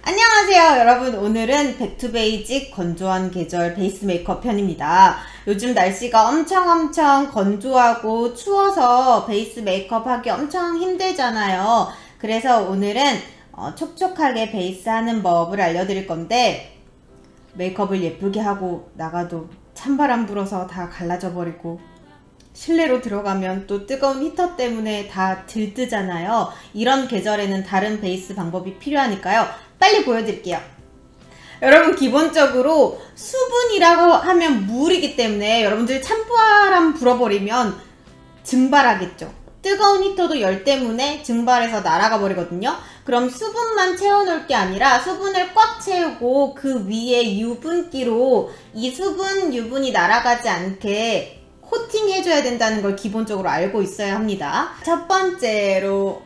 안녕하세요 여러분. 오늘은 백투베이직 건조한 계절 베이스 메이크업 편입니다. 요즘 날씨가 엄청 건조하고 추워서 베이스 메이크업 하기 엄청 힘들잖아요. 그래서 오늘은 촉촉하게 베이스 하는 법을 알려드릴 건데, 메이크업을 예쁘게 하고 나가도 찬바람 불어서 다 갈라져 버리고 실내로 들어가면 또 뜨거운 히터 때문에 다 들뜨잖아요. 이런 계절에는 다른 베이스 방법이 필요하니까요. 빨리 보여드릴게요. 여러분, 기본적으로 수분이라고 하면 물이기 때문에 여러분들 찬바람 불어버리면 증발하겠죠. 뜨거운 히터도 열 때문에 증발해서 날아가 버리거든요. 그럼 수분만 채워놓을 게 아니라 수분을 꽉 채우고 그 위에 유분기로 이 수분, 유분이 날아가지 않게 코팅해줘야 된다는 걸 기본적으로 알고 있어야 합니다. 첫 번째로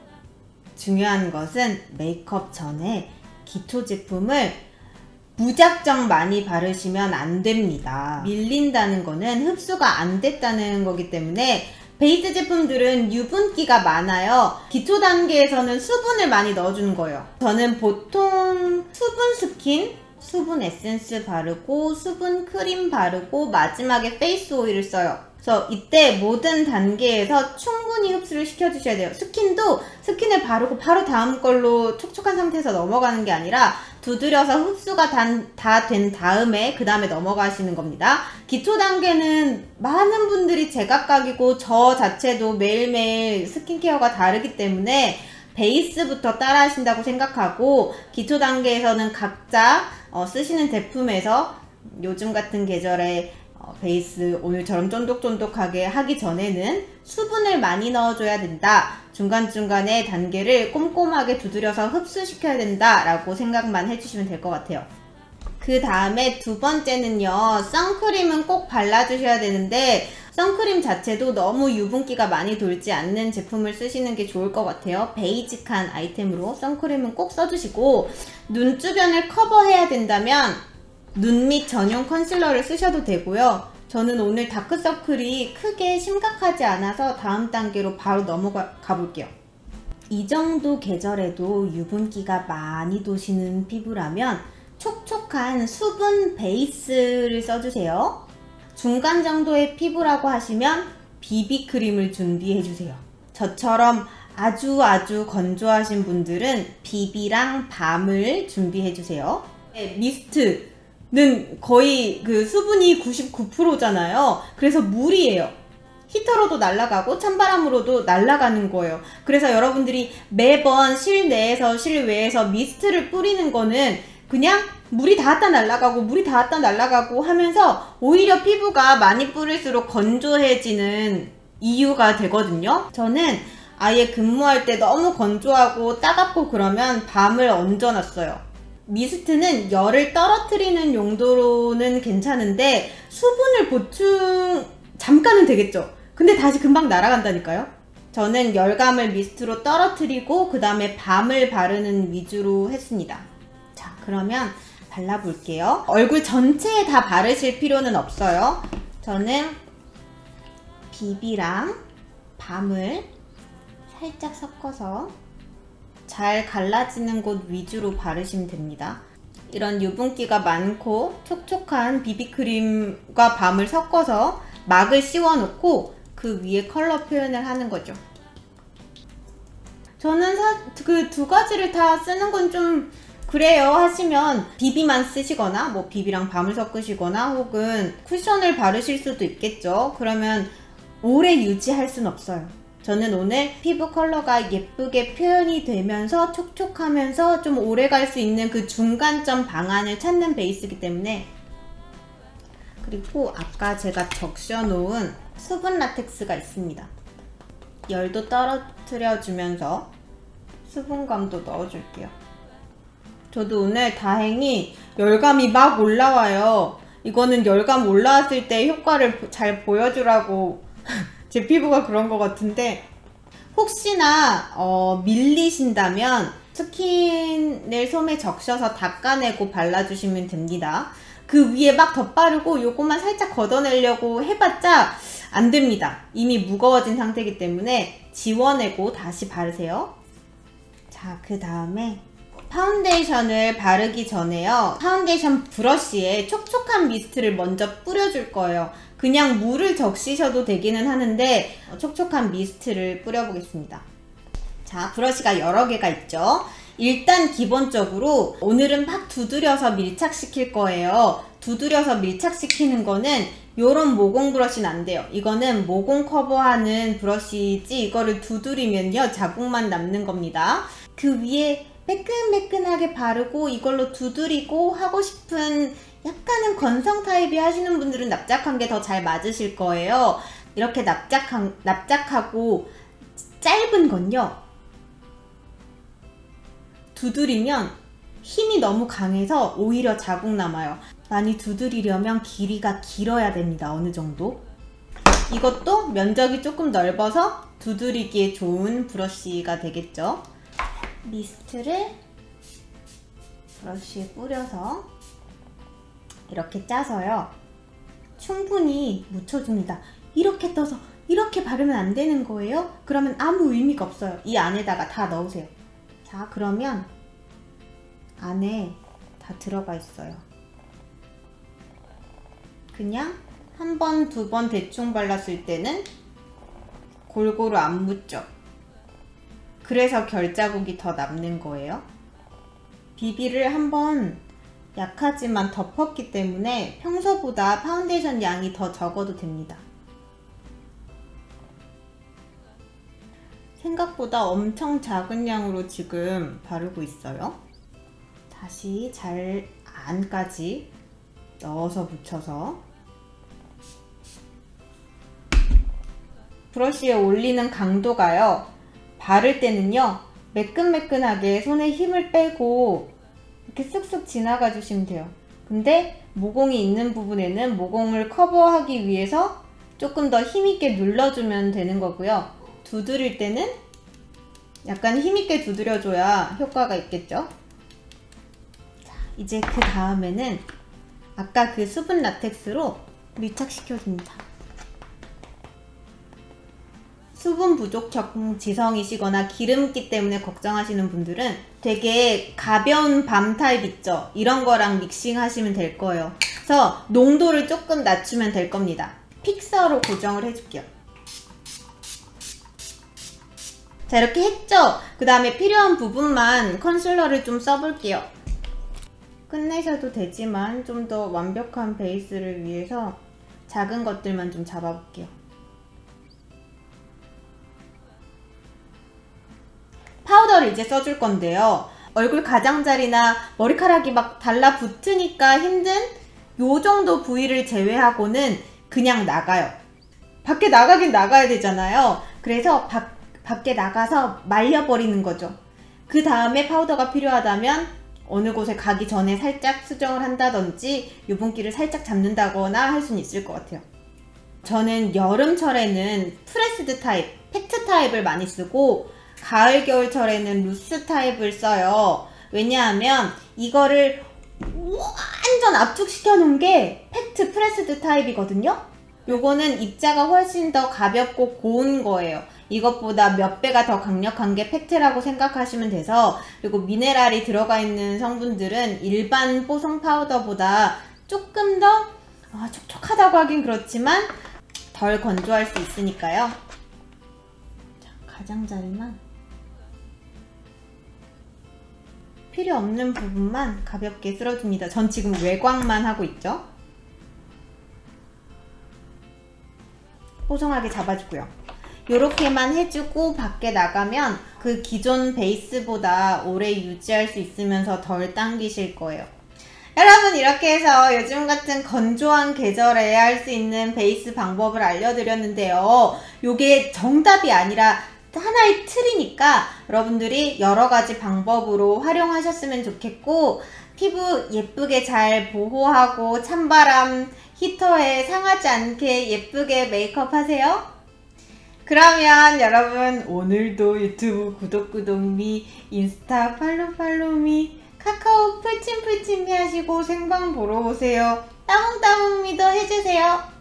중요한 것은 메이크업 전에 기초 제품을 무작정 많이 바르시면 안 됩니다. 밀린다는 거는 흡수가 안 됐다는 거기 때문에 베이스 제품들은 유분기가 많아요. 기초 단계에서는 수분을 많이 넣어주는 거예요. 저는 보통 수분 스킨, 수분 에센스 바르고 수분 크림 바르고 마지막에 페이스 오일을 써요. 그래서 이때 모든 단계에서 충분히 흡수를 시켜주셔야 돼요. 스킨도 스킨을 바르고 바로 다음 걸로 촉촉한 상태에서 넘어가는 게 아니라 두드려서 흡수가 다 된 다음에 그 다음에 넘어가시는 겁니다. 기초 단계는 많은 분들이 제각각이고 저 자체도 매일매일 스킨케어가 다르기 때문에 베이스부터 따라 하신다고 생각하고, 기초 단계에서는 각자 쓰시는 제품에서 요즘 같은 계절에 베이스 오늘처럼 쫀득쫀득하게 하기 전에는 수분을 많이 넣어줘야 된다. 중간중간에 단계를 꼼꼼하게 두드려서 흡수시켜야 된다 라고 생각만 해주시면 될 것 같아요. 그 다음에 두 번째는요, 선크림은 꼭 발라주셔야 되는데 선크림 자체도 너무 유분기가 많이 돌지 않는 제품을 쓰시는 게 좋을 것 같아요. 베이직한 아이템으로 선크림은 꼭 써주시고, 눈 주변을 커버해야 된다면 눈밑 전용 컨실러를 쓰셔도 되고요. 저는 오늘 다크서클이 크게 심각하지 않아서 다음 단계로 바로 넘어가 볼게요. 이 정도 계절에도 유분기가 많이 도시는 피부라면 촉촉한 수분 베이스를 써주세요. 중간 정도의 피부라고 하시면 비비크림을 준비해주세요. 저처럼 아주 건조하신 분들은 비비랑 밤을 준비해주세요. 미스트는 거의 그 수분이 99%잖아요. 그래서 물이에요. 히터로도 날아가고 찬바람으로도 날아가는 거예요. 그래서 여러분들이 매번 실내에서 실외에서 미스트를 뿌리는 거는 그냥 물이 닿았다 날아가고 물이 닿았다 날아가고 하면서 오히려 피부가 많이 뿌릴수록 건조해지는 이유가 되거든요. 저는 아예 근무할 때 너무 건조하고 따갑고 그러면 밤을 얹어놨어요. 미스트는 열을 떨어뜨리는 용도로는 괜찮은데 수분을 보충 잠깐은 되겠죠. 근데 다시 금방 날아간다니까요. 저는 열감을 미스트로 떨어뜨리고 그 다음에 밤을 바르는 위주로 했습니다. 자, 그러면 발라볼게요. 얼굴 전체에 다 바르실 필요는 없어요. 저는 비비랑 밤을 살짝 섞어서 잘 갈라지는 곳 위주로 바르시면 됩니다. 이런 유분기가 많고 촉촉한 비비크림과 밤을 섞어서 막을 씌워 놓고 그 위에 컬러 표현을 하는 거죠. 저는 그 두 가지를 다 쓰는 건 좀 그래요 하시면 비비만 쓰시거나 뭐 비비랑 밤을 섞으시거나 혹은 쿠션을 바르실 수도 있겠죠. 그러면 오래 유지할 순 없어요. 저는 오늘 피부 컬러가 예쁘게 표현이 되면서 촉촉하면서 좀 오래 갈 수 있는 그 중간점 방안을 찾는 베이스이기 때문에. 그리고 아까 제가 적셔 놓은 수분 라텍스가 있습니다. 열도 떨어뜨려 주면서 수분감도 넣어줄게요. 저도 오늘 다행히 열감이 막 올라와요. 이거는 열감 올라왔을 때 효과를 잘 보여주라고 제 피부가 그런 것 같은데, 혹시나 밀리신다면 스킨을 솜에 적셔서 닦아내고 발라주시면 됩니다. 그 위에 막 덧바르고 요것만 살짝 걷어내려고 해봤자 안 됩니다. 이미 무거워진 상태이기 때문에 지워내고 다시 바르세요. 자, 그 다음에 파운데이션을 바르기 전에요, 파운데이션 브러쉬에 촉촉한 미스트를 먼저 뿌려줄 거예요. 그냥 물을 적시셔도 되기는 하는데 촉촉한 미스트를 뿌려보겠습니다. 자, 브러쉬가 여러 개가 있죠. 일단 기본적으로 오늘은 막 두드려서 밀착시킬 거예요. 두드려서 밀착시키는 거는 요런 모공 브러쉬는 안 돼요. 이거는 모공 커버하는 브러쉬지, 이거를 두드리면요 자국만 남는 겁니다. 그 위에 매끈매끈하게 바르고 이걸로 두드리고 하고 싶은 약간은 건성 타입이 하시는 분들은 납작한 게 더 잘 맞으실 거예요. 이렇게 납작하고 짧은 건요, 두드리면 힘이 너무 강해서 오히려 자국 남아요. 많이 두드리려면 길이가 길어야 됩니다. 어느 정도. 이것도 면적이 조금 넓어서 두드리기에 좋은 브러쉬가 되겠죠. 미스트를 브러쉬에 뿌려서 이렇게 짜서요 충분히 묻혀줍니다. 이렇게 떠서 이렇게 바르면 안 되는 거예요. 그러면 아무 의미가 없어요. 이 안에다가 다 넣으세요. 자, 그러면 안에 다 들어가 있어요. 그냥 한 번, 두 번 대충 발랐을 때는 골고루 안 묻죠. 그래서 결자국이 더 남는 거예요. 비비를 한번 약하지만 덮었기 때문에 평소보다 파운데이션 양이 더 적어도 됩니다. 생각보다 엄청 작은 양으로 지금 바르고 있어요. 다시 잘 안까지 넣어서 묻혀서 브러쉬에 올리는 강도가요, 바를 때는요 매끈매끈하게 손에 힘을 빼고 이렇게 쓱쓱 지나가 주시면 돼요. 근데 모공이 있는 부분에는 모공을 커버하기 위해서 조금 더 힘있게 눌러주면 되는 거고요. 두드릴 때는 약간 힘있게 두드려줘야 효과가 있겠죠. 자, 이제 그 다음에는 아까 그 수분 라텍스로 밀착시켜줍니다. 수분 부족성 지성이시거나 기름기 때문에 걱정하시는 분들은 되게 가벼운 밤 타입 있죠? 이런 거랑 믹싱 하시면 될 거예요. 그래서 농도를 조금 낮추면 될 겁니다. 픽서로 고정을 해줄게요. 자, 이렇게 했죠? 그 다음에 필요한 부분만 컨실러를 좀 써볼게요. 끝내셔도 되지만 좀 더 완벽한 베이스를 위해서 작은 것들만 좀 잡아볼게요. 파우더를 이제 써줄 건데요. 얼굴 가장자리나 머리카락이 막 달라붙으니까 힘든 요 정도 부위를 제외하고는 그냥 나가요. 밖에 나가긴 나가야 되잖아요. 그래서 밖에 나가서 말려버리는 거죠. 그 다음에 파우더가 필요하다면 어느 곳에 가기 전에 살짝 수정을 한다든지 유분기를 살짝 잡는다거나 할 수는 있을 것 같아요. 저는 여름철에는 프레스드 타입, 팩트 타입을 많이 쓰고 가을 겨울철에는 루스 타입을 써요. 왜냐하면 이거를 완전 압축시켜 놓은 게 팩트 프레스드 타입이거든요. 요거는 입자가 훨씬 더 가볍고 고운 거예요. 이것보다 몇 배가 더 강력한 게 팩트라고 생각하시면 돼서, 그리고 미네랄이 들어가 있는 성분들은 일반 뽀송 파우더보다 조금 더 촉촉하다고 하긴 그렇지만 덜 건조할 수 있으니까요. 자, 가장자리만 필요 없는 부분만 가볍게 쓸어줍니다. 전 지금 외곽만 하고 있죠. 뽀송하게 잡아주고요. 요렇게만 해주고 밖에 나가면 그 기존 베이스보다 오래 유지할 수 있으면서 덜 당기실 거예요. 여러분, 이렇게 해서 요즘 같은 건조한 계절에 할 수 있는 베이스 방법을 알려드렸는데요. 요게 정답이 아니라 하나의 틀이니까 여러분들이 여러가지 방법으로 활용하셨으면 좋겠고, 피부 예쁘게 잘 보호하고 찬바람, 히터에 상하지 않게 예쁘게 메이크업 하세요. 그러면 여러분, 오늘도 유튜브 구독미, 인스타 팔로우미, 카카오 풀침풀침미 하시고 생방 보러 오세요. 따봉따봉미도 해주세요.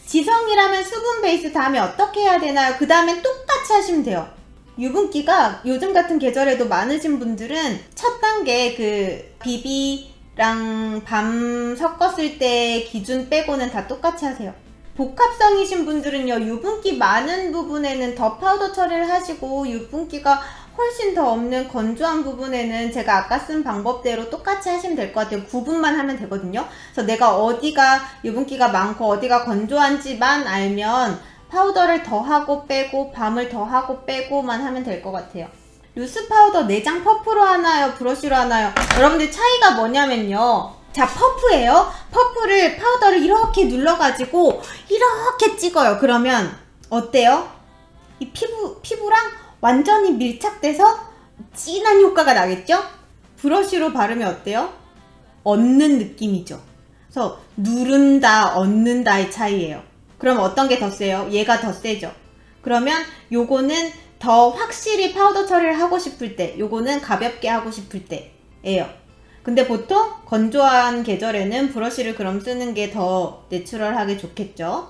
지성이라면 수분 베이스 다음에 어떻게 해야 되나요? 그 다음엔 똑같이 하시면 돼요. 유분기가 요즘 같은 계절에도 많으신 분들은 첫 단계 그 BB랑 밤 섞었을 때 기준 빼고는 다 똑같이 하세요. 복합성이신 분들은요, 유분기 많은 부분에는 더 파우더 처리를 하시고, 유분기가 훨씬 더 없는 건조한 부분에는 제가 아까 쓴 방법대로 똑같이 하시면 될 것 같아요. 구분만 하면 되거든요. 그래서 내가 어디가 유분기가 많고 어디가 건조한지만 알면 파우더를 더 하고 빼고 밤을 더 하고 빼고만 하면 될 것 같아요. 루스 파우더 내장 퍼프로 하나요? 브러쉬로 하나요? 여러분들 차이가 뭐냐면요. 자, 퍼프예요. 퍼프를 파우더를 이렇게 눌러가지고 이렇게 찍어요. 그러면 어때요? 이 피부랑 완전히 밀착돼서 진한 효과가 나겠죠? 브러쉬로 바르면 어때요? 얹는 느낌이죠. 그래서 누른다, 얹는다의 차이예요. 그럼 어떤 게 더 세요? 얘가 더 세죠. 그러면 요거는 더 확실히 파우더 처리를 하고 싶을 때, 요거는 가볍게 하고 싶을 때예요. 근데 보통 건조한 계절에는 브러쉬를 그럼 쓰는 게 더 내추럴하게 좋겠죠.